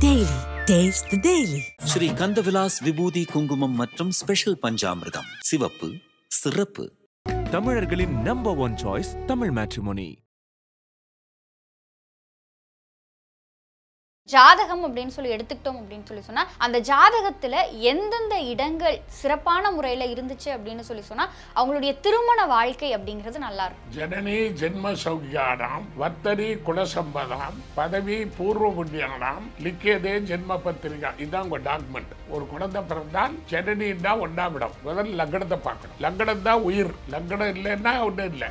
Daily. Taste the Daily. Sri Kandavilas விபூதி குங்குமம் மற்றும் special பஞ்சாமிர்தம் சிவப்பு சிறப்பு. தமிழர்களின் நம்பர் 1 சாய்ஸ் தமிழ் மேட்ரிமோனி. ஜாதகம் அப்படின்னு சொல்லி எடுத்துக்கிட்டோம் அப்படின்னு சொன்னா அந்த ஜாதகத்துல எந்தெந்த இடங்கள் சிறப்பான முறையில இருந்துச்சு அப்படின்னு சொன்னா அவங்களுடைய திருமண வாழ்க்கை அப்படிங்கிறது நல்லா இருக்கும். ஜனனி ஜென்ம சௌக்கியானாம் வர்த்தரி குலசம்பதாம் பதவி பூர்வ புண்ணியானாம் லிக்கியதே ஜென்ம பத்திரிகா. இதுதான் உங்க டாக்குமெண்ட். ஒரு குழந்தை பிறந்தால் ஜனனின்னா ஒன்னாம் இடம். முதல்ல லக்னத்தை பார்க்கணும். லக்னம் தான் உயிர். லக்னம் இல்லைன்னா ஒன்றும் இல்லை.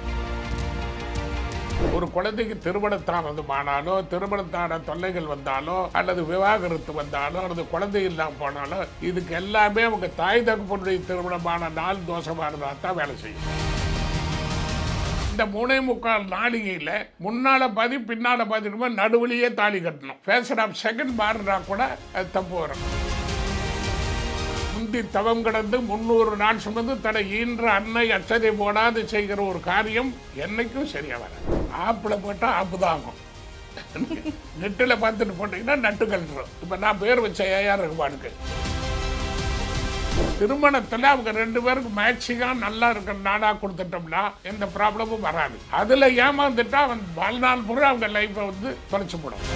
ஒரு குழந்தைக்கு திருமணத்தானதுமானாலோ திருமணத்தான தொல்லைகள் வந்தாலோ அல்லது விவாகரத்து வந்தாலோ அல்லது குழந்தை இல்லாமல் போனாலோ இதுக்கு எல்லாமே அவங்க தாய் தகப்பனுடைய திருமணமான நாள் தோஷமானதா தான் வேலை செய்யும். இந்த 3.25 நாளிகையில முன்னால பாதி பின்னால பாதிக்குமா நடுவுலையே தாலி கட்டணும். ஃபேஷன் ஆஃப் செகண்ட் மாறினா கூட அது தப்பு வரும். முந்தி தவம் கடந்து 300 நாள் சுமந்து தன்னை ஈன்ற அன்னை அச்சதை போடாது செய்கிற ஒரு காரியம் என்னைக்கும் சரியா வராது. ஆப்பில் போட்டால் ஆப்பு தான் ஆகும். நெட்டில் பார்த்துட்டு போட்டீங்கன்னா நட்டு கட்டுறோம். இப்போ நான் பேர் வச்ச ஏஆர் ரகுமானுக்கு திருமணத்தில் அவங்க 2 பேருக்கு மேட்சிங்காக நல்லா இருக்கிற நாடாக கொடுத்துட்டோம்னா எந்த ப்ராப்ளமும் வராது. அதில் ஏமாந்துட்டா அவன் வாழ்நாள் பூரா அவங்க லைஃப்பை தொலைச்சு போடும்.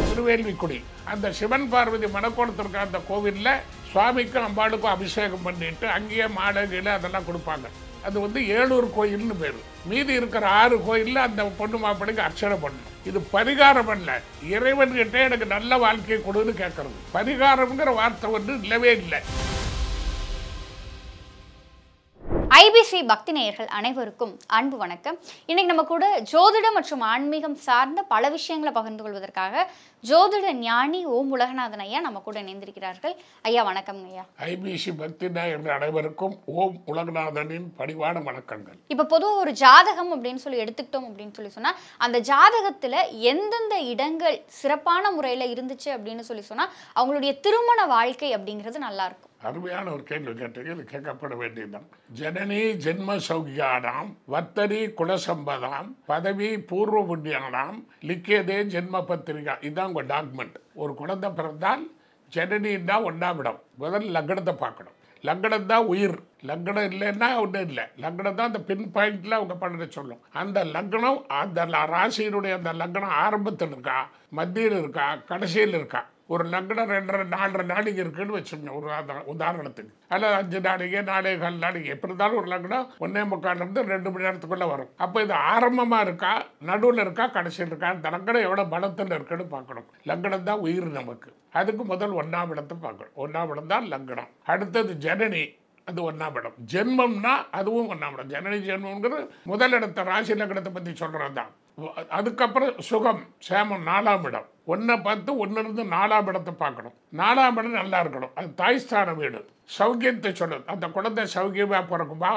திருவேல்விக்குடி அந்த சிவன் பார்வதி மணக்கோணத்திற்கு அந்த கோவிலில் சுவாமிக்கும் அம்பாளுக்கும் அபிஷேகம் பண்ணிட்டு அங்கேயே மாலை கீழே அதெல்லாம் கொடுப்பாங்க. அது ஏலூர் கோயில்னு பேர். மீதி இருக்கிற 6 கோயிலில் அந்த பொண்ணு மாப்பிள்ளைக்கு அர்ச்சனை பண்ணணும். இது பரிகாரம் அல்ல. இறைவன்கிட்ட எனக்கு நல்ல வாழ்க்கையை கொடுன்னு கேட்கறது. பரிகாரம்ங்கிற வார்த்தை இல்லவே இல்லை. ஐபிசி பக்தி நேயர்கள் அனைவருக்கும் அன்பு வணக்கம். இன்னைக்கு நம்ம கூட ஜோதிடம் மற்றும் ஆன்மீகம் சார்ந்த பல விஷயங்களை பகிர்ந்து கொள்வதற்காக ஜோதிட ஞானி ஓம் உலகநாதன் ஐயா நம்ம கூட இணைந்திருக்கிறார்கள். ஐயா வணக்கம் ஐயா. ஐபிசி பக்தி நேயர்கள் அனைவருக்கும் ஓம் உலகநாதனின் பணிவான வணக்கங்கள். இப்ப பொதுவாக ஒரு ஜாதகம் அப்படின்னு சொல்லி எடுத்துக்கிட்டோம் அப்படின்னு சொன்னா அந்த ஜாதகத்துல எந்தெந்த இடங்கள் சிறப்பான முறையில இருந்துச்சு அப்படின்னு சொன்னா அவங்களுடைய திருமண வாழ்க்கை அப்படிங்கிறது நல்லா இருக்கும். அருமையான ஒரு கேள்வி கேட்டீங்க. இது கேட்கப்பட வேண்டியதுதான். ஜனனி ஜென்ம சௌக்கியானாம் வர்த்தரி குலசம்பதாம் பதவி பூர்வ புண்ணியானாம் லிக்கியதே ஜென்ம பத்திரிகா. இதுதான் உங்க டாக்குமெண்ட். ஒரு குழந்தை பிறந்தால் ஜனனின்னா ஒன்னாம் இடம். முதல்ல லக்னத்தை பார்க்கணும். லக்னம் தான் உயிர். லக்னம் இல்லைன்னா ஒன்றும் இல்லை. லக்னம் தான் அந்த பின் பாயிண்ட்ல அவங்க பண்ண சொல்லும். அந்த லக்னம் அந்த ராசியினுடைய அந்த லக்னம் ஆரம்பத்தில் இருக்கா, மத்தியில் இருக்கா, கடைசியில் இருக்கா. ஒரு லக்னம் 2.5-4 நாளைக்கு இருக்குன்னு வச்சுக்கோங்க. ஒரு உதாரணத்துக்கு அல்லது 5 நாளைக்கு 4.25 நாளைக்கு எப்படி இருந்தாலும் ஒரு லக்னம் 1.25 2 மணி நேரத்துக்குள்ள வரும். அப்போ இது ஆரம்பமா இருக்கா, நடுவில் இருக்கா, கடைசியில் இருக்கா, அந்த லக்னம் எவ்வளோ பலத்தில் இருக்குன்னு பார்க்கணும். லக்னம் தான் உயிர் நமக்கு. அதுக்கு முதல் 1ஆம் இடத்தை பார்க்கணும். 1ஆம் இடம் தான் லக்னம். அடுத்தது ஜனனி, அது 1ஆம் இடம். ஜென்மம்னா அதுவும் 1ஆம் இடம். ஜனனி ஜென்மம்ங்கிறது முதல் இடத்த ராசி லக்னத்தை பற்றி சொல்றது தான். அதுக்கப்புறம் சுகம் சேமம் 4ஆம் இடம். 1 பார்த்து 1 4ஆம் இடத்தை பார்க்கணும். 4ஆம் இடம் நல்லா இருக்கணும். அது தாய்ஸ்தான வீடு. சௌக்கியத்தை சொல்லுது. அந்த குழந்தை சௌக்கியமாக பிறக்குமா,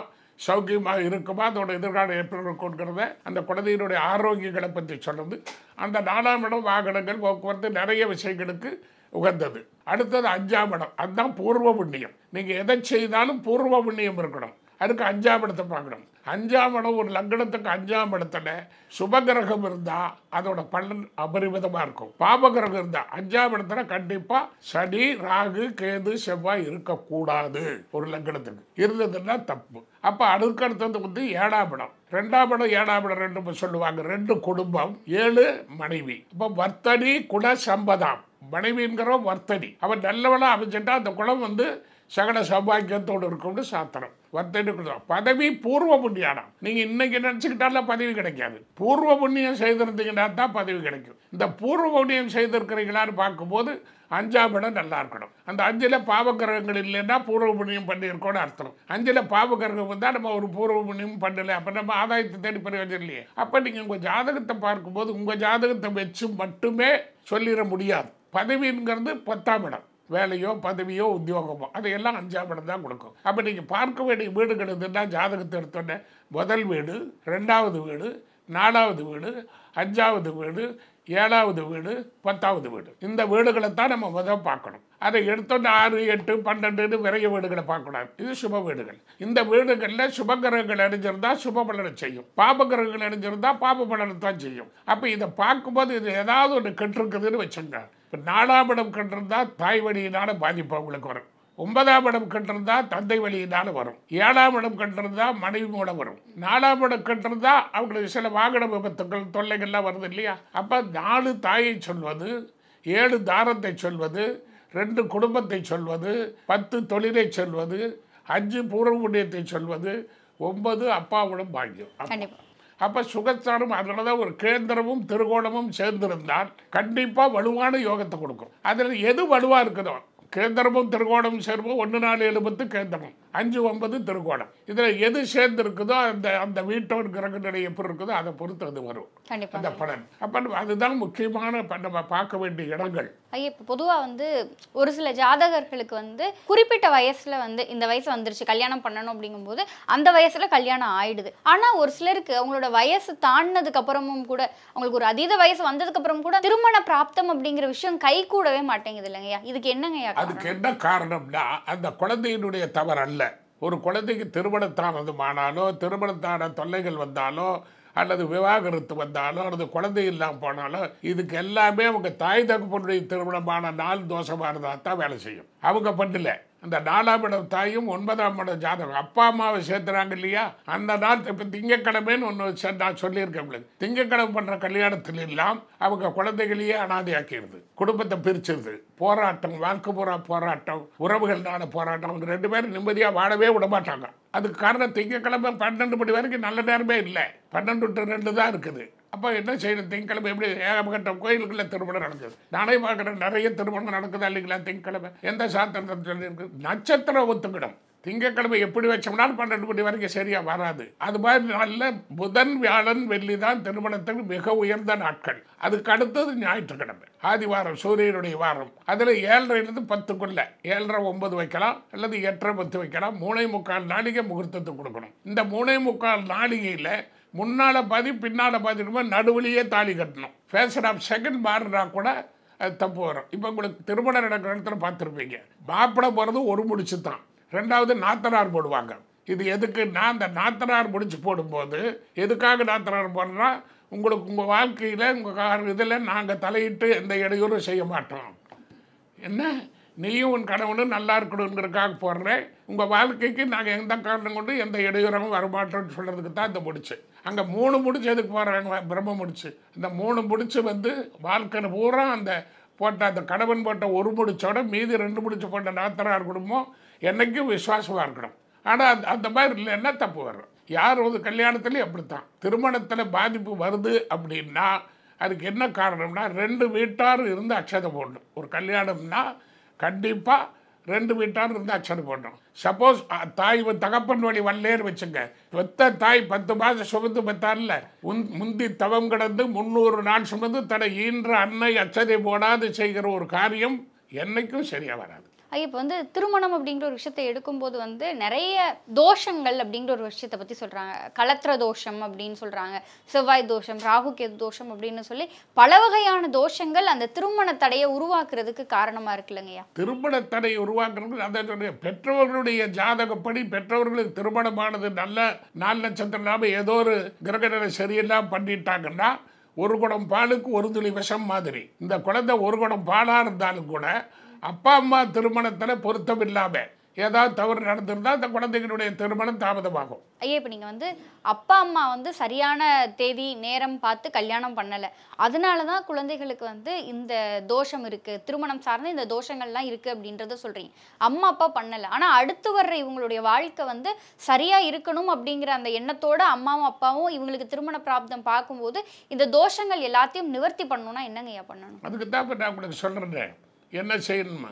சௌக்கியமாக இருக்குமா, அதோட எதிர்காலம் எப்படி இருக்குங்கிறத அந்த குழந்தையினுடைய ஆரோக்கியங்களை பற்றி சொல்லுது. அந்த 4ஆம் இடம் வாகனங்கள் போக்குவரத்து நிறைய விஷயங்களுக்கு உகந்தது. அடுத்தது 5ஆம் இடம். அதுதான் பூர்வ புண்ணியம். நீங்கள் எதை செய்தாலும் பூர்வ புண்ணியம் இருக்கணும். அதுக்கு 5ஆம் இடத்தை பார்க்கணும். 5ஆம் இடம் ஒரு லக்னத்துக்கு 5ஆம் இடத்துல சுபகிரகம் இருந்தா அதோட பலன் அபரிமிதமா இருக்கும். பாபகிரகம் இருந்தா 5ஆம் இடத்துல கண்டிப்பா சனி, ராகு, கேது, செவ்வாய் இருக்கக்கூடாது. ஒரு லக்னத்துக்கு இருந்ததுன்னா தப்பு. அப்ப அடுத்தது 7ஆம் இடம். 2ஆம் இடம் 7ஆம் இடம் 2 சொல்லுவாங்க. 2 குடும்பம் 7 மனைவி. அப்ப வர்த்தனி குல சம்பதாம். மனைவிங்கிற வர்த்தனி அவன் நல்லவனா அமைச்சுட்டா அந்த குலம் சகல சௌபாக்கியத்தோடு இருக்கும்னு சாத்திரம். வர்த்தனி பதவி பூர்வ புண்ணியானம். நீங்க இன்னைக்கு நினைச்சுக்கிட்டாலும் பதவி கிடைக்காது. பூர்வ புண்ணியம் செய்திருந்தீங்கன்னா தான் பதவி கிடைக்கும். இந்த பூர்வ புண்ணியம் செய்திருக்கிறீங்களான்னு பார்க்கும்போது 5ஆம் இடம் நல்லா இருக்கணும். அந்த 5ல் பாவகிரகங்கள் இல்லைன்னா பூர்வ புண்ணியம் பண்ணியிருக்கோன்னு அர்த்தம். 5ல் பாவகிரகம் வந்தால் நம்ம ஒரு பூர்வ புண்ணியம் பண்ணல, அப்போ நம்ம ஆதாயத்தை தேடி பிரயோஜனம் இல்லையே. அப்போ நீங்கள் உங்கள் ஜாதகத்தை பார்க்கும்போது உங்கள் ஜாதகத்தை வச்சு மட்டுமே சொல்லிட முடியாது. பதவிங்கிறது 10ஆம் இடம். வேலையோ பதவியோ உத்தியோகமோ அதையெல்லாம் 5ஆம் இடம் தான் கொடுக்கும். அப்போ நீங்கள் பார்க்க வேண்டிய வீடுகள் எதுன்னா ஜாதகத்தை எடுத்தோன்னே முதல் வீடு, 2வது வீடு, 4வது வீடு, 5வது வீடு, 7வது வீடு 10வது வீடு. இந்த வீடுகளை தான் நம்ம முதல் பார்க்கணும். அதை எடுத்தோன்னு 6, 8, 12 விரைய வீடுகளை பார்க்கக்கூடாது. இது சுப வீடுகள். இந்த வீடுகளில் சுபகிரகங்கள் அடைஞ்சிருந்தா சுப பலனை செய்யும், பாபகிரகங்கள் அடைஞ்சிருந்தா பாப பலனை தான் செய்யும். அப்போ இதை பார்க்கும்போது இது ஏதாவது ஒன்று கெட்டிருக்குதுன்னு வச்சுங்க. இப்போ 4ஆம் இடம் கெட்டிருந்தா தாய் வழியினால பாதிப்பு அவங்களுக்கு வரும். 9ஆம் இடம் கண்டிருந்தா தந்தை வழியினால வரும். 7ஆம் இடம் கண்டிருந்தா மனைவி மூலம் வரும். 4ஆம் இடம் கண்டிருந்தா அவங்களுக்கு சில வாகன விபத்துக்கள் தொல்லைகள்லாம் வருது இல்லையா? அப்போ 4 தாயை சொல்வது, 7 தாரத்தை சொல்வது, 2 குடும்பத்தை சொல்வது, 10 தொழிலை சொல்வது, 5 பூர்வ புண்ணியத்தை சொல்வது, 9 அப்பாவுடன் பாக்கியம். அப்போ சுகஸ்தானம், அதனால தான் ஒரு கேந்திரமும் திருகோணமும் சேர்ந்திருந்தால் கண்டிப்பாக வலுவான யோகத்தை கொடுக்கும். அதில் எது வலுவாக இருக்குதோ, கேந்திரமும் திருகோணமும் சேர்ப்போம். 1, 4, 7 10 கேந்திரம், 5, 9 திருகோணம். இதில் எது சேர்ந்து இருக்குதோ அந்த வீட்டோட கிரக நிலை எப்படி இருக்குதோ அதை பொறுத்து அது வரும் அந்த பலன். அப்போ அதுதான் முக்கியமான நம்ம பார்க்க வேண்டிய இடங்கள். ஐயா, இப்போ பொதுவாக வந்து ஒரு சில ஜாதகர்களுக்கு வந்து குறிப்பிட்ட வயசில் வந்து இந்த வயசு வந்துருச்சு கல்யாணம் பண்ணணும் அப்படிங்கும்போது அந்த வயசில் கல்யாணம் ஆயிடுது. ஆனால் ஒரு சிலருக்கு அவங்களோட வயசு தாண்டினதுக்கு அப்புறமும் கூட, அவங்களுக்கு ஒரு அதீத வயசு வந்ததுக்கு அப்புறம் கூட திருமண பிராப்தம் அப்படிங்கிற விஷயம் கை கூடவே மாட்டேங்குது இல்லைங்கய்யா? இதுக்கு என்னங்கய்யா? அதுக்கு என்ன காரணம்னா அந்த குழந்தையினுடைய தவறு அல்ல. ஒரு குழந்தைக்கு திருமணத்தானதுமானாலோ, திருமணத்தான தொல்லைகள் வந்தாலோ, அல்லது விவாகரத்து வந்தாலோ, அல்லது குழந்தை இல்லாமல் போனாலோ, இதுக்கு எல்லாமே அவங்க தாய் தகப்பனுடைய திருமணமான நாள் தோஷமாக இருந்தால் தான் வேலை செய்யும். அவங்க பண்ணல. அந்த 4ஆம் இடம் தாயும் 9ஆம் இடம் ஜாதகம் அப்பா அம்மாவை சேர்த்துறாங்க இல்லையா? அந்த நாள் இப்போ திங்கக்கிழமைன்னு ஒன்று நான் சொல்லியிருக்கேன் உங்களுக்கு. திங்கக்கிழமை பண்ணுற கல்யாணத்தில் எல்லாம் அவங்க குழந்தைகளையே அனாதையாக்கிடுது, குடும்பத்தை பிரிச்சிருது. போராட்டம், வாழ்க்கை பூரா போராட்டம், உறவுகள்னால போராட்டம். அவங்க 2 பேரும் நிம்மதியாக வாழவே விட மாட்டாங்க. அதுக்கு காரணம் திங்கக்கிழமை 12 மணி வரைக்கும் நல்ல நேரமே இல்லை, 12 to 2 தான் இருக்குது. அப்போ என்ன செய்யணும்? திங்கக்கிழமை எப்படி ஏகப்பட்ட கோயிலுக்குள்ள திருமணம் நடக்குது. நானே பார்க்குறேன், நிறைய திருமணம் நடக்குதா இல்லைங்களா? திங்கக்கிழமை எந்த சாத்திரம் சொல்லியிருக்கு? நட்சத்திரம் ஒத்துக்கிடும். திங்கக்கிழமை எப்படி வச்சோம்னாலும் 12 மணி வரைக்கும் சரியா வராது. அது மாதிரி நாளில் புதன், வியாழன், வெள்ளி தான் திருமணத்துக்கு மிக உயர்ந்த நாட்கள். அதுக்கு அடுத்தது ஞாயிற்றுக்கிழமை, ஆதிவாரம், சூரியனுடைய வாரம். அதில் 7:30 10க்குள்ள 7:30 9 வைக்கலாம், அல்லது 8:30 10 வைக்கலாம். 3.25 நாளிகை முகூர்த்தத்துக்கு கொடுக்கணும். இந்த 3.25 நாளிகையில் முன்னால் பாதி பின்னால் பாதிக்குமா நடுவுலையே தாலி கட்டணும். ஃபேஷன் ஆஃப் செகண்ட் மாறினா கூட அது தப்பு வரும். இப்போ உங்களுக்கு திருமணம் நடக்கிற இடத்துல பார்த்துருப்பீங்க, மாப்பிள்ளை போகிறது ஒரு முடிச்சு தான், 2வது நாத்தனார் போடுவாங்க. இது எதுக்குன்னா, அந்த நாத்தனார் முடிச்சு போடும்போது எதுக்காக நாத்தனார் போடுறோன்னா, உங்களுக்கு உங்கள் வாழ்க்கையில் உங்கள் இதில் நாங்கள் தலையிட்டு எந்த இடையூறும் செய்ய மாட்டோம். என்ன, நீயும் உன் கணவனும் நல்லா இருக்கணுங்கிறதுக்காக போடுறேன், உங்கள் வாழ்க்கைக்கு நாங்கள் எந்த காரணம் கொண்டு எந்த இடையூறமும் வரமாட்டோம்னு சொல்கிறதுக்கு தான் இந்த முடிச்சு. அங்கே 3 முடிச்சு எதுக்கு போடுறாங்க? பிரம்ம முடிச்சு. இந்த 3 முடிச்சு வந்து வாழ்க்கையில் பூரா அந்த போட்ட அந்த கணவன் போட்ட ஒரு முடிச்சோட மீதி 2 முடிச்சு போட்ட நாத்தனார் குடும்பம் என்றைக்கும் விசுவாசமாக இருக்கணும். ஆனால் அந்த மாதிரி இல்லைன்னா தப்பு வரும். யார் ஒரு கல்யாணத்துலேயும் அப்படித்தான். திருமணத்தில் பாதிப்பு வருது அப்படின்னா அதுக்கு என்ன காரணம்னா, 2 வீட்டார் இருந்து அக்ஷதை போடணும். ஒரு கல்யாணம்னா கண்டிப்பாக 2 வீட்டார் இருந்து அக்ஷதை போடணும். சப்போஸ் தாய் தகப்பன் வழி வரலேன்னு வச்சுங்க, பெத்த தாய் 10 மாதம் சுமந்து பெற்றார்ல, முந்தி தவம் கிடந்து 300 நாள் சுமந்து தன்னை ஈன்ற அன்னை அச்சதை போடாது செய்கிற ஒரு காரியம் என்னைக்கும் சரியாக வராது. இப்போ வந்து திருமணம் அப்படிங்கிற ஒரு விஷயத்தை எடுக்கும்போது வந்து நிறைய தோஷங்கள் அப்படிங்கிற ஒரு விஷயத்தை பற்றி சொல்கிறாங்க. கலத்திர தோஷம் அப்படின்னு சொல்கிறாங்க, செவ்வாய் தோஷம், ராகு கேது தோஷம் அப்படின்னு சொல்லி பல வகையான தோஷங்கள் அந்த திருமண தடையை உருவாக்குறதுக்கு காரணமாக இருக்குல்லங்கய்யா? திருமண தடையை உருவாக்குறது அந்த பெற்றவர்களுடைய ஜாதகப்படி பெற்றவர்களுக்கு திருமணமானது நல்ல 4 நட்சத்திரம் இல்லாமல் ஏதோ ஒரு கிரகநிலை சரியில்லாமல் பண்ணிட்டாங்கன்னா, ஒரு குடம் பாலுக்கு ஒரு துளி விஷம் மாதிரி. இந்த குழந்தை ஒரு குடம் பாலாக இருந்தாலும் கூட அப்பா அம்மா திருமணத்தில் பொருத்தம் இல்லாமல் ஏதாவது தவறு நடந்திருந்தால் அந்த குழந்தைகளுடைய திருமணம் தாமதமாகும். ஐயா, இப்போ நீங்கள் வந்து அப்பா அம்மா வந்து சரியான தேதி நேரம் பார்த்து கல்யாணம் பண்ணலை, அதனால தான் குழந்தைகளுக்கு வந்து இந்த தோஷம் இருக்குது, திருமணம் சார்ந்து இந்த தோஷங்கள்லாம் இருக்குது அப்படின்றத சொல்கிறீங்க. அம்மா அப்பா பண்ணலை, ஆனால் அடுத்து வர்ற இவங்களுடைய வாழ்க்கை வந்து சரியாக இருக்கணும் அப்படிங்கிற அந்த எண்ணத்தோட அம்மாவும் அப்பாவும் இவங்களுக்கு திருமண பிராப்தம் பார்க்கும்போது இந்த தோஷங்கள் எல்லாத்தையும் நிவர்த்தி பண்ணணும்னா என்னங்கய்யா பண்ணணும்? அதுக்கு தான் இப்போ நான் உங்களுக்கு சொல்கிறேன் என்ன செய்யணுமா.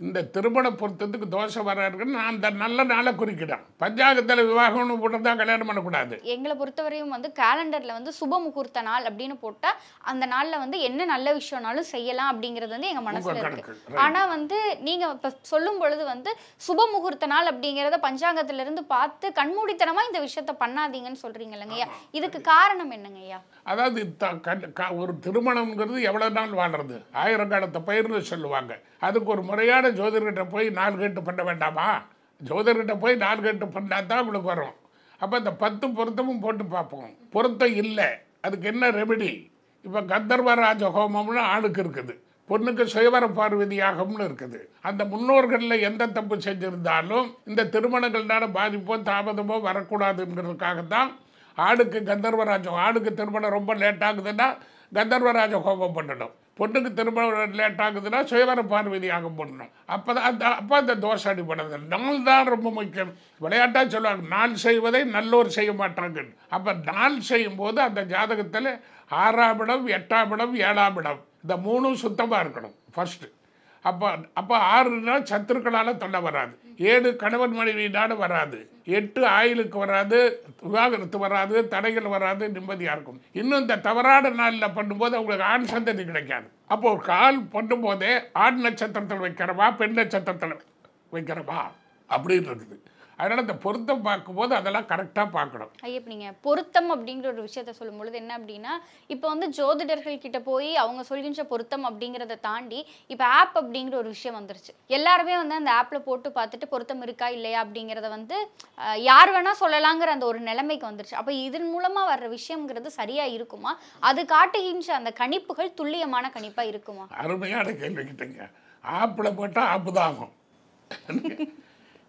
இந்த திருமண பொருத்தத்துக்கு தோஷம் வராருன்னு நான் அந்த நல்ல நாளை குறிக்கிறேன். பஞ்சாங்கத்தில் விவாகம்னு போட்டு தான் கல்யாணம் பண்ணக்கூடாது. எங்களை பொறுத்தவரையும் வந்து கேலண்டரில் வந்து சுப முகூர்த்த நாள் அப்படின்னு போட்டால் அந்த நாளில் வந்து என்ன நல்ல விஷயம்னாலும் செய்யலாம் அப்படிங்கிறது வந்து எங்கள் மனசில் இருக்கு. ஆனால் வந்து நீங்கள் இப்போ சொல்லும் பொழுது வந்து சுப முகூர்த்த நாள் அப்படிங்கிறத பஞ்சாங்கத்திலிருந்து பார்த்து கண்மூடித்தனமாக இந்த விஷயத்த பண்ணாதீங்கன்னு சொல்கிறீங்க இல்லைங்கய்யா. இதுக்கு காரணம் என்னங்கய்யா? அதாவது ஒரு திருமணம்ங்கிறது எவ்வளோ நாள் வாழ்றது, 1000 காலத்தை பயிர்னு சொல்லுவாங்க. அதுக்கு ஒரு முறையான ஜோதிடர்கிட்ட போய் 4 கேட்டு பண்ண வேண்டாமா? ஜோதிடர்கிட்ட போய் 4 கேட்டு பண்ணால் தான் உங்களுக்கு வரும். அப்போ இந்த 10 பொருத்தமும் போட்டு பார்ப்போம். பொருத்தம் இல்லை, அதுக்கு என்ன ரெமெடி? இப்போ கந்தர்வராஜ ஹோமம்னு ஆணுக்கு இருக்குது, பொண்ணுக்கு சுயவர பார்வதி யாகம்னு இருக்குது. அந்த முன்னோர்களில் எந்த தப்பு செஞ்சிருந்தாலும் இந்த திருமணங்கள்னால பாதிப்போ தாமதமோ வரக்கூடாதுங்கிறதுக்காக தான் ஆணுக்கு கந்தர்வராஜம். ஆணுக்கு திருமணம் ரொம்ப லேட் ஆகுதுன்னா கந்தர்வராஜ ஹோமம் பண்ணணும், பொண்ணுக்கு திருமணம் லேட் ஆகுதுன்னா சுயவர பார்வதி யாகம் பண்ணணும். அப்போ அந்த தோஷம் அடிப்படுது. நாள் தான் ரொம்ப முக்கியம். விளையாட்டாக சொல்லுவாங்க, நாள் செய்வதை நல்லோர் செய்ய மாட்டாங்க. அப்போ நாள் செய்யும் போது அந்த ஜாதகத்தில் 6ஆம் இடம், 8ஆம் இடம், 7ஆம் இடம் இந்த 3ம் சுத்தமாக இருக்கணும் ஃபர்ஸ்ட்டு. அப்போ 6னா சத்துருக்களால் தொல்லை வராது, 7 கணவன் மனைவியினால வராது, 8 ஆயுளுக்கு வராது, விவாகரத்து வராது, தடைகள் வராது, நிம்மதியாக இருக்கும். இன்னும் இந்த தவறான நாளில் பண்ணும்போது அவங்களுக்கு ஆண் சந்ததி கிடைக்காது. அப்போ ஒரு கால் பண்ணும்போதே ஆண் நட்சத்திரத்தில் வைக்கிறவா பெண் நட்சத்திரத்தில் வைக்கிறவா அப்படின்னு இருக்குது. அதனால் இந்த பொருத்தம் பார்க்கும்போது அதெல்லாம் கரெக்டாக பார்க்கணும். ஐயா, நீங்கள் பொருத்தம் அப்படிங்கிற ஒரு விஷயத்த சொல்லும்பொழுது என்ன அப்படின்னா, இப்போ வந்து ஜோதிடர்கள் கிட்ட போய் அவங்க சொல்கின்ற பொருத்தம் அப்படிங்கிறத தாண்டி இப்போ ஆப் அப்படிங்கிற ஒரு விஷயம் வந்துருச்சு. எல்லாருமே வந்து அந்த ஆப்பில் போட்டு பார்த்துட்டு பொருத்தம் இருக்கா இல்லையா அப்படிங்கிறத வந்து யார் வேணால் சொல்லலாங்கிற அந்த ஒரு நிலைமைக்கு வந்துருச்சு. அப்போ இதன் மூலமாக வர்ற விஷயங்கிறது சரியாக இருக்குமா? அது காட்டுகின்ற அந்த கணிப்புகள் துல்லியமான கணிப்பாக இருக்குமா? அருமையான கேள்வி கிட்டங்க. ஆப்பில் போட்டால் ஆப்பு தான் ஆகும்,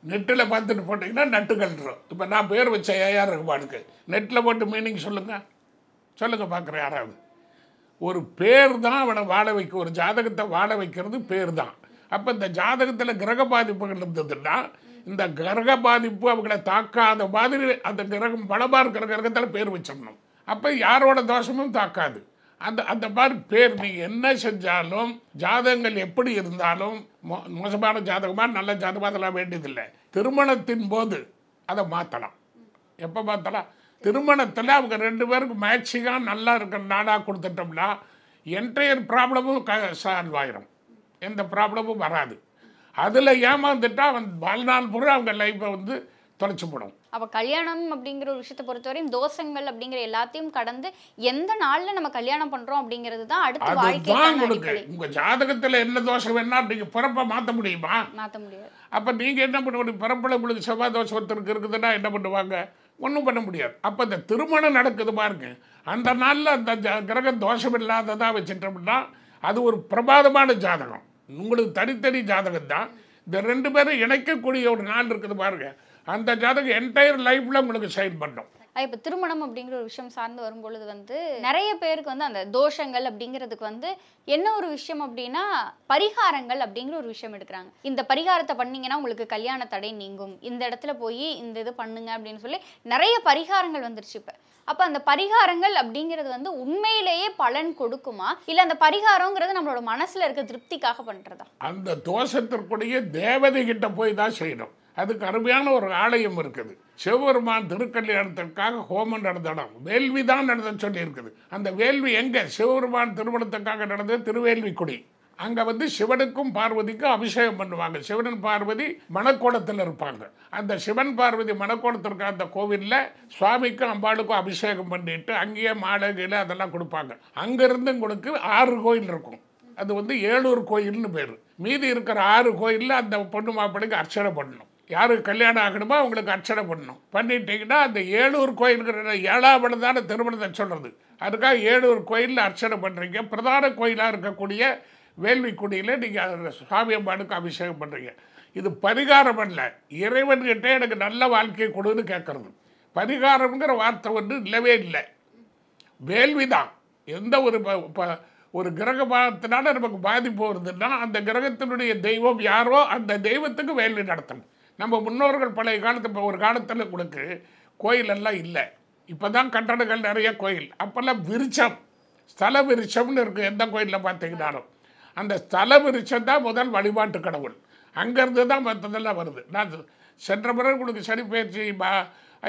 நெட்டில் பார்த்துட்டு போட்டிங்கன்னா நட்டு கழட்டுறோம். இப்போ நான் பேர் வச்ச ஏஆர் ரஹ்மானுக்கு நெட்டில் போட்டு மீனிங் சொல்லுங்கள் பார்க்குறேன் யாராவது. ஒரு பேர் தான் அவனை வாழ வைக்க, ஒரு ஜாதகத்தை வாழ வைக்கிறது பேர் தான். அப்போ இந்த ஜாதகத்தில் கிரக பாதிப்புகள் இருந்ததுன்னா இந்த கிரக பாதிப்பு அவங்கள தாக்காத மாதிரி அந்த கிரகம் பலமாக இருக்கிற கிரகத்தில் பேர் வச்சிடணும். அப்போ யாரோட தோஷமும் தாக்காது. அந்த மாதிரி பேர் நீங்கள் என்ன செஞ்சாலும் ஜாதகங்கள் எப்படி இருந்தாலும் மோசமான ஜாதகமாக நல்ல ஜாதகமாக அதெல்லாம் வேண்டியதில்லை. திருமணத்தின் போது அதை மாற்றலாம். எப்போ மாற்றலாம்? திருமணத்தில் அவங்க 2 பேருக்கு மேட்சிங்காக நல்லா இருக்கிற நாடாக கொடுத்துட்டோம்னா என்டையர் ப்ராப்ளமும் சால்வ் ஆயிரும், எந்த ப்ராப்ளமும் வராது. அதில் ஏமாந்துட்டா அவன் வாழ்நாள் பூரா அவங்க லைஃப்பை வந்து தொலைச்சி போடும். அப்போ கல்யாணம் அப்படிங்கிற ஒரு விஷயத்தை பொறுத்தவரையும் தோஷங்கள் அப்படிங்கிற எல்லாத்தையும் கடந்து எந்த நாளில் நம்ம கல்யாணம் பண்ணுறோம் அப்படிங்கிறது தான் அடுத்த வாழ்க்கை. உங்கள் ஜாதகத்தில் என்ன தோஷம் வேணா நீங்கள் பிறப்பை மாற்ற முடியுமா? மாற்ற முடியாது. அப்போ நீங்கள் என்ன பண்ண முடியும்? பிறப்பில் உங்களுக்கு செவ்வாய் தோஷம் ஒருத்தருக்கு இருக்குதுன்னா என்ன பண்ணுவாங்க? ஒன்றும் பண்ண முடியாது. அப்போ இந்த திருமணம் நடக்குது பாருங்க, அந்த நாளில் அந்த கிரக தோஷம் இல்லாததாக வச்சுட்டோம்னா அது ஒரு பிரமாதமான ஜாதகம். உங்களுக்கு தனித்தனி ஜாதகம் தான். இந்த 2 பேரும் இணைக்கக்கூடிய ஒரு நாள் இருக்குது பாருங்க, அந்த ஜாதகம் என்டையர் லைஃப்பில் உங்களுக்கு சைன் பண்ணும். இப்போ திருமணம் அப்படிங்கிற ஒரு விஷயம் சார்ந்து வரும்பொழுது வந்து நிறைய பேருக்கு வந்து அந்த தோஷங்கள் அப்படிங்கிறதுக்கு வந்து என்ன ஒரு விஷயம் அப்படின்னா பரிகாரங்கள் அப்படிங்கிற ஒரு விஷயம் எடுக்கிறாங்க. இந்த பரிகாரத்தை பண்ணீங்கன்னா உங்களுக்கு கல்யாண தடை நீங்கும், இந்த இடத்துல போய் இந்த இது பண்ணுங்க அப்படின்னு சொல்லி நிறைய பரிகாரங்கள் வந்துருச்சு. இப்போ அப்போ அந்த பரிகாரங்கள் அப்படிங்கிறது வந்து உண்மையிலேயே பலன் கொடுக்குமா, இல்லை அந்த பரிகாரங்கிறது நம்மளோட மனசில் இருக்க திருப்திக்காக பண்ணுறதா? அந்த தோஷத்திற்குடைய தேவதை கிட்ட போய் தான் செய்யணும். அதுக்கு அருமையான ஒரு ஆலயம் இருக்குது. சிவபெருமான் திருக்கல்யாணத்திற்காக ஹோமம் நடந்த இடம் வேள்வி தான் நடந்த சொல்லி இருக்குது. அந்த வேள்வி எங்கே? சிவபெருமான் திருமணத்துக்காக நடந்த திருவேள்விக்குடி. அங்கே வந்து சிவனுக்கும் பார்வதிக்கும் அபிஷேகம் பண்ணுவாங்க. சிவன் பார்வதி மணக்கோலத்தில் இருப்பாங்க. அந்த சிவன் பார்வதி மணக்கோலத்திற்கு அந்த கோவிலில் சுவாமிக்கும் அம்பாளுக்கும் அபிஷேகம் பண்ணிட்டு அங்கேயே மாலை கீழே அதெல்லாம் கொடுப்பாங்க. அங்கேருந்து உங்களுக்கு 6 கோயில் இருக்கும். அது வந்து ஏழூர் கோயில்னு பேர். மீதி இருக்கிற 6 கோயிலில் அந்த பொண்ணு மாப்பிள்ளைக்கு அர்ச்சனை பண்ணணும். யாருக்கு கல்யாணம் ஆகணுமோ அவங்களுக்கு அர்ச்சனை பண்ணணும். பண்ணிட்டீங்கன்னா அந்த ஏழூர் கோயிலுங்கிற 7ஆம் இடம் தானே திருமணத்தை சொல்கிறது. அதுக்காக ஏழூர் கோயிலில் அர்ச்சனை பண்ணுறீங்க. பிரதான கோயிலாக இருக்கக்கூடிய வேள்விக்குடியில் நீங்கள் சுவாமி அம்பானுக்கு அபிஷேகம் பண்ணுறீங்க. இது பரிகாரம் அல்ல, இறைவன்கிட்ட எனக்கு நல்ல வாழ்க்கையை கொடுன்னு கேட்குறது. பரிகாரம்ங்கிற வார்த்தை வந்து இல்லவே இல்லை, வேள்வி தான். எந்த ஒரு கிரகத்தினால நமக்கு பாதிப்பு வருதுன்னா அந்த கிரகத்தினுடைய தெய்வம் யாரோ அந்த தெய்வத்துக்கு வேள்வி நடத்தணும். நம்ம முன்னோர்கள் பழைய காலத்து ஒரு காலத்தில் உங்களுக்கு கோயிலெல்லாம் இல்லை, இப்போ தான் கட்டடங்கள் நிறைய கோயில். அப்போல்லாம் விருட்சம், ஸ்தல விருட்சம்னு இருக்குது. எந்த கோயிலில் பார்த்தீங்கன்னாலும் அந்த ஸ்தல விருட்சம் தான் முதல் வழிபாட்டு கடவுள். அங்கேருந்து தான் மற்றதெல்லாம் வருது. நான் சென்ற பிறகு உங்களுக்கு சனி பயிற்சி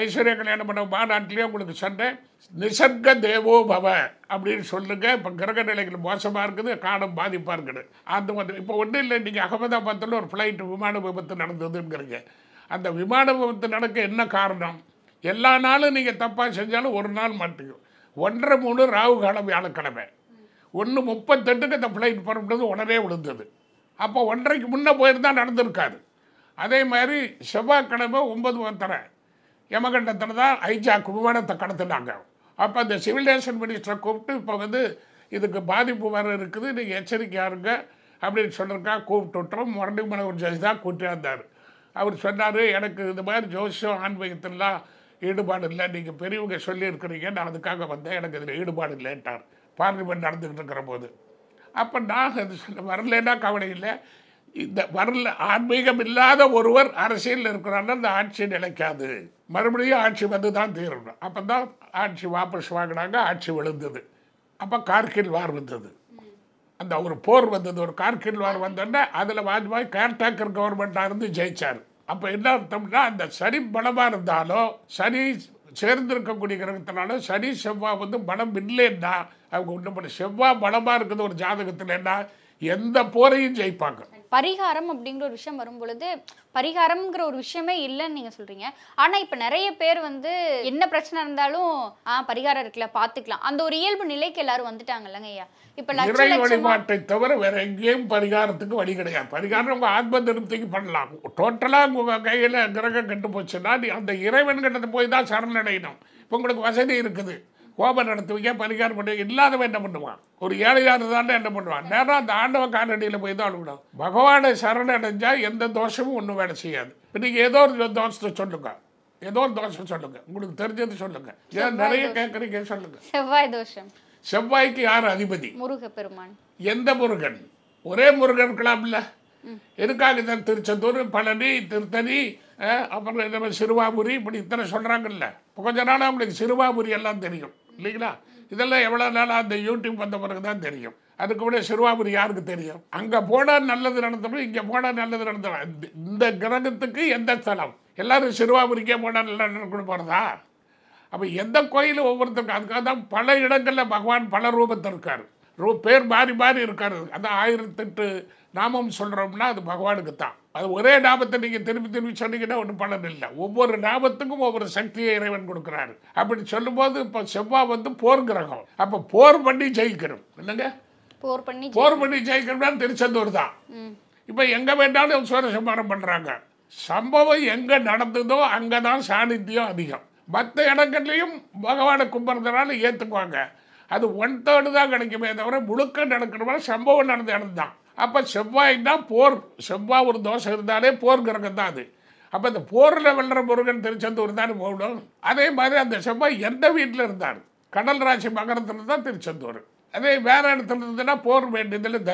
ஐஸ்வர்யா கல்யாணம் பண்ண மாநாட்டிலேயே உங்களுக்கு சொன்னேன், நிசர்க தேவோ பவ அப்படின்னு சொல்லுங்க. இப்போ கிரக நிலைகள் மோசமாக இருக்குது, காலம் பாதிப்பாக இருக்குது. அந்த வந்து இப்போ ஒன்றும் இல்லை, நீங்கள் அகமதாபாத்தில் ஒரு ஃப்ளைட்டு விமான விபத்து நடந்ததுங்கிறீங்க. அந்த விமான விபத்து நடக்க என்ன காரணம்? எல்லா நாளும் நீங்கள் தப்பாக செஞ்சாலும் ஒரு நாள் மாட்டிக்கும். 1:30 ராகு காலம் வியாழக்கிழமை 1:38 அந்த ஃப்ளைட் புறப்பட்டது, உடனே விழுந்தது. அப்போ 1:30க்கு முன்னே போயிருந்தால் நடந்திருக்காது. அதே மாதிரி செவ்வாய்க்கிழமை 9:10 யமகண்டத்தில் தான் ஐஜாக் விமானத்தை கடத்தினாங்க. அப்போ அந்த சிவிலேஷன் மினிஸ்டரை கூப்பிட்டு இப்போ வந்து இதுக்கு பாதிப்பு வர இருக்குது, நீங்கள் எச்சரிக்கையாக இருங்க அப்படின்னு சொல்லியிருக்கா. கூப்பிட்டு விட்டோம். மரண ஜட்ஜி தான் கூட்டியாந்தார். அவர் சொன்னார், எனக்கு இந்த மாதிரி ஜோசியம் ஆன்மீகத்திலாம் ஈடுபாடு இல்லை, நீங்கள் பெரியவங்க சொல்லியிருக்கிறீங்க, நான் அதுக்காக வந்தேன், எனக்கு இதில் ஈடுபாடு இல்லைன்ட்டார். பார்லிமெண்ட் நடந்துக்கிட்டு இருக்கிற போது. அப்போ நான் அது சொல்ல வரலன்னா கவலை இல்லை, இந்த வரல ஆன்மீகம் இல்லாத ஒருவர் அரசியலில் இருக்கிறாங்க, அந்த ஆட்சி நிலைக்காது, மறுபடியும் ஆட்சி வந்து தான் தீரணும். அப்போ தான் ஆட்சி வாபஸ் வாங்கினாங்க, ஆட்சி விழுந்தது. அப்போ கார்கில் வார் வந்தது, அந்த ஒரு போர் வந்தது. ஒரு கார்கில் வார் வந்தோடனே அதில் வாஜ்பாய் கேர்டேக்கர் கவர்மெண்ட்டாக இருந்து ஜெயிச்சார். அப்போ என்ன அர்த்தம்னா, அந்த சனி பலமாக இருந்தாலும், சனி சேர்ந்திருக்கக்கூடிய கிரகத்தினால சனி செவ்வாய் வந்து பலம் இல்லைன்னா அவங்க ஒன்றும் பண்ண. செவ்வாய் பலமாக இருக்குது ஒரு ஜாதகத்தில், என்ன எந்த போரையும் ஜெயிப்பாங்க. பரிகாரம் அப்படிங்கிற ஒரு விஷயம் வரும்பொழுது பரிகாரம்ங்கிற ஒரு விஷயமே இல்லைன்னு நீங்கள் சொல்கிறீங்க. ஆனால் இப்போ நிறைய பேர் வந்து என்ன பிரச்சனை இருந்தாலும் பரிகாரம் இருக்குல்ல பார்த்துக்கலாம், அந்த ஒரு இயல்பு நிலைக்கு எல்லாரும் வந்துட்டாங்க இல்லைங்க ஐயா. இப்போ இறை வழிபாட்டை தவிர வேற எங்கேயும் பரிகாரத்துக்கு வழி கிடையாது. பரிகாரம் உங்கள் ஆத்ம திருப்திக்கு பண்ணலாம். டோட்டலாக உங்கள் கையில் கிரகம் கெட்டு போச்சுன்னா அந்த இறைவன் கிட்ட போய் தான் சரணடையணும். இப்போ உங்களுக்கு வசதி இருக்குது, கோபம் நடத்துவீங்க, பரிகாரம் பண்ணுவீங்க. இல்லாதவன் என்ன பண்ணுவான்? ஒரு ஏழையாக தானே என்ன பண்ணுவான்? நேரம் அந்த ஆண்டவ காலடியில் போய் தான் அழுகணும். பகவானை சரணடைஞ்சால் எந்த தோஷமும் ஒன்றும் வேலை செய்யாது. இப்போ நீங்கள் ஏதோ ஒரு தோஷத்தை சொல்லுங்க, ஏதோ ஒரு தோஷம் சொல்லுங்க, உங்களுக்கு தெரிஞ்சது சொல்லுங்க. ஏன் நிறைய கேட்குறீங்க சொல்லுங்க. செவ்வாய் தோஷம். செவ்வாய்க்கு யார் அதிபதி? முருகப்பெருமான். எந்த முருகன்? ஒரே முருகன் இருக்கலாம் இல்லை? எதுக்காக தான் திருச்செந்தூர், பழனி, திருத்தணி, அப்புறம் நம்ம சிறுவாபுரி, இப்படி இத்தனை சொல்கிறாங்கல்ல. இப்போ கொஞ்ச நாள் அவங்களுக்கு சிறுவாபுரி எல்லாம் தெரியும் இல்லைங்களா? இதெல்லாம் எவ்வளோ நாளாக அந்த யூடியூப் வந்த பிறகு தான் தெரியும். அதுக்கு முன்னாடி சிறுவாபுரி யாருக்கு தெரியும்? அங்கே போனால் நல்லது நடந்தோம், இங்கே போனால் நல்லது நடந்தோம். இந்த கிரகத்துக்கு எந்த ஸ்தலம்? எல்லாரும் சிறுவாபுரிக்கே போனால் நல்லா நடக்கணும் போகிறதா? அப்போ எந்த கோயிலும் ஒவ்வொருத்தருக்கும். அதுக்காக தான் பல இடங்களில் பகவான் பல ரூபத்தில் இருக்கார், பேர் மாறி மாறி இருக்காரு. அதான் 1008 நாமம் சொல்கிறோம்னா அது பகவானுக்கு தான். அது ஒரே நாமத்தை நீங்கள் திரும்பி திரும்பி சொன்னீங்கன்னா ஒன்றும் பலன் இல்லை. ஒவ்வொரு நாமத்துக்கும் ஒவ்வொரு சக்தியை இறைவன் கொடுக்குறாரு. அப்படி சொல்லும்போது இப்போ செவ்வாய் வந்து போர் கிரகம். அப்போ போர் பண்ணி ஜெயிக்கணும் இல்லைங்க? போர் பண்ணி ஜெயிக்கணும்னா திருச்செந்தூர் தான். இப்போ எங்கே வேண்டாலும் சூரசம்ஹாரம் பண்ணுறாங்க. சம்பவம் எங்கே நடந்ததோ அங்கே தான் சாநித்தியம் அதிகம். மற்ற இடங்கள்லையும் பகவானை கும்பிட்றதுனால ஏற்றுக்குவாங்க. அது 1/3 தான் கிடைக்குமே தவிர முழுக்க நடக்கணும்னா சம்பவம் நடந்த இடம் தான். அப்போ செவ்வாய்னா போர். செவ்வாய் ஒரு தோஷம் இருந்தாலே போர் கிரகம் தான் அது. அப்போ இந்த போரில் வெல்ற முருகன் திருச்செந்தூர் தானே போகணும். அதே மாதிரி அந்த செவ்வாய் எந்த வீட்டில் இருந்தார்? கடல் ராசி மகரத்தில் தான் திருச்செந்தூர். அதே வேறு இடத்துல இருந்ததுன்னா போர் வேண்டியதில்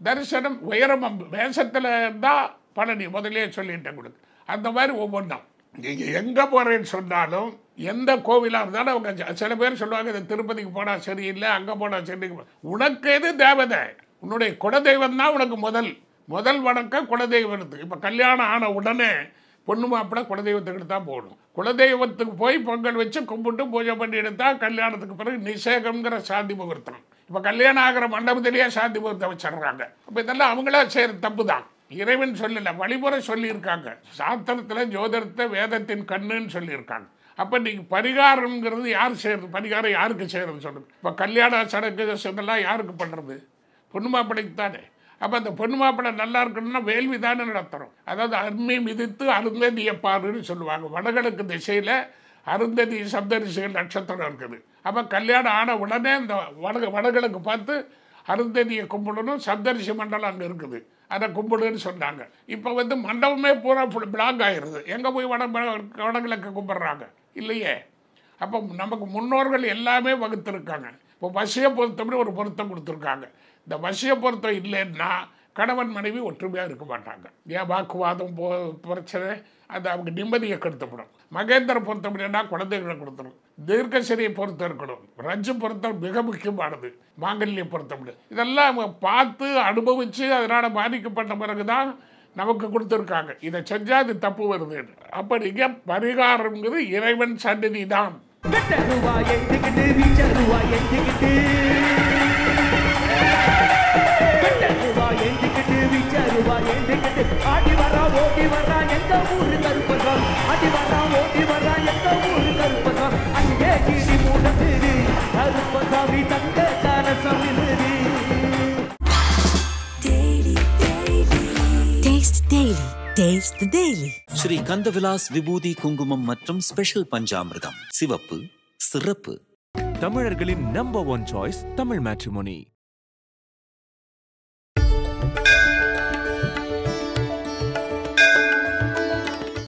தரிசனம் உயரம் மேசத்தில் இருந்தால் பழனி. முதலே சொல்லிட்டேன் கொடுக்கு. அந்த மாதிரி ஒவ்வொன்றும் நீங்கள் எங்கே போகிறேன்னு சொன்னாலும் எந்த கோவிலாக இருந்தாலும் அவங்க சில பேர் சொல்லுவாங்க, இந்த திருப்பதிக்கு போனால் சரியில்லை, அங்கே போனால் சரி. உனக்கு எது தேவதை? உன்னுடைய குலதெய்வம் தான் உனக்கு முதல் வணக்கம் குலதெய்வத்துக்கு. இப்போ கல்யாணம் ஆன உடனே பொண்ணு மாப்பிள்ளை குலதெய்வத்துக்கிட்ட தான் போகணும். குலதெய்வத்துக்கு போய் பொங்கல் வச்சு கும்பிட்டு பூஜை பண்ணி எடுத்தால் கல்யாணத்துக்கு பிறகு நிஷேகம்ங்கிற சாந்தி முகூர்த்தம். இப்போ கல்யாணம் ஆகிற மண்டபத்திலேயே சாந்தி முகூர்த்தம் வச்சிடுறாங்க. அப்போ இதெல்லாம் அவங்களா செய்கிற தப்பு தான். இறைவன் சொல்லலை, வழிமுறை சொல்லியிருக்காங்க. சாஸ்திரத்தில் ஜோதிடத்தை வேதத்தின் கண்ணுன்னு சொல்லியிருக்காங்க. அப்போ நீங்கள் பரிகாரங்கிறது யார் செய்கிறது? பரிகாரம் யாருக்கு செய்கிறது சொல்லுங்கள். இப்போ கல்யாண சடங்கு இதெல்லாம் யாருக்கு பண்ணுறது? பொண்ணு மாப்பிள்ளைக்கு தானே. அப்போ அந்த பொண்ணு மாப்பிள்ளை நல்லா இருக்கணும்னா வேள்வி தானே நடத்துகிறோம். அதாவது அருமை மிதித்து அருந்ததியை பாருன்னு சொல்லுவாங்க. வடகிழக்கு திசையில் அருந்ததி சப்தரிசிகள் நட்சத்திரம் இருக்குது. அப்போ கல்யாணம் ஆன உடனே இந்த வடகிழக்கு பார்த்து அருந்ததியை கும்பிடணும். சப்தரிசி மண்டலம் அங்கே இருக்குது, அதை கும்பிடுன்னு சொன்னாங்க. இப்போ வந்து மண்டபமே பூரா பிளாக் ஆகிடுது. எங்கே போய் வடகிழக்கு கும்பிட்றாங்க இல்லையே. அப்போ நமக்கு முன்னோர்கள் எல்லாமே வகுத்துருக்காங்க. இப்போ வசிய பொருத்தம்னு ஒரு பொருத்தம் கொடுத்துருக்காங்க. இந்த வசிய பொருத்தம் இல்லைன்னா கணவன் மனைவி ஒற்றுமையாக இருக்க மாட்டாங்க. ஏன் வாக்குவாதம் பிரச்சனை, அது அவங்க நிம்மதியை கெடுத்துப்படும். மகேந்திர பொருத்தம் இல்லைன்னா குழந்தைகளை கொடுத்துரும். தீர்க்கசரியை பொருத்தம் இருக்கணும். ரஜ்ஜு பொருத்தம் மிக முக்கியமானது. மாங்கல்ய பொருத்தம் இதெல்லாம் அவங்க பார்த்து அனுபவித்து அதனால் பாதிக்கப்பட்ட பிறகு தான் நமக்கு கொடுத்துருக்காங்க. இதை செஞ்சா அது தப்பு வருது. அப்படிங்க பரிகாரம்ங்கிறது இறைவன் சன்னதி தான். Taste Daily. Taste the Daily. Sri Kandavilas விபூதி குங்குமம் மற்றும் ஸ்பெஷல் பஞ்சாமிர்தம். சிவப்பு சிறப்பு. தமிழர்களின் number one choice Tamil matrimony.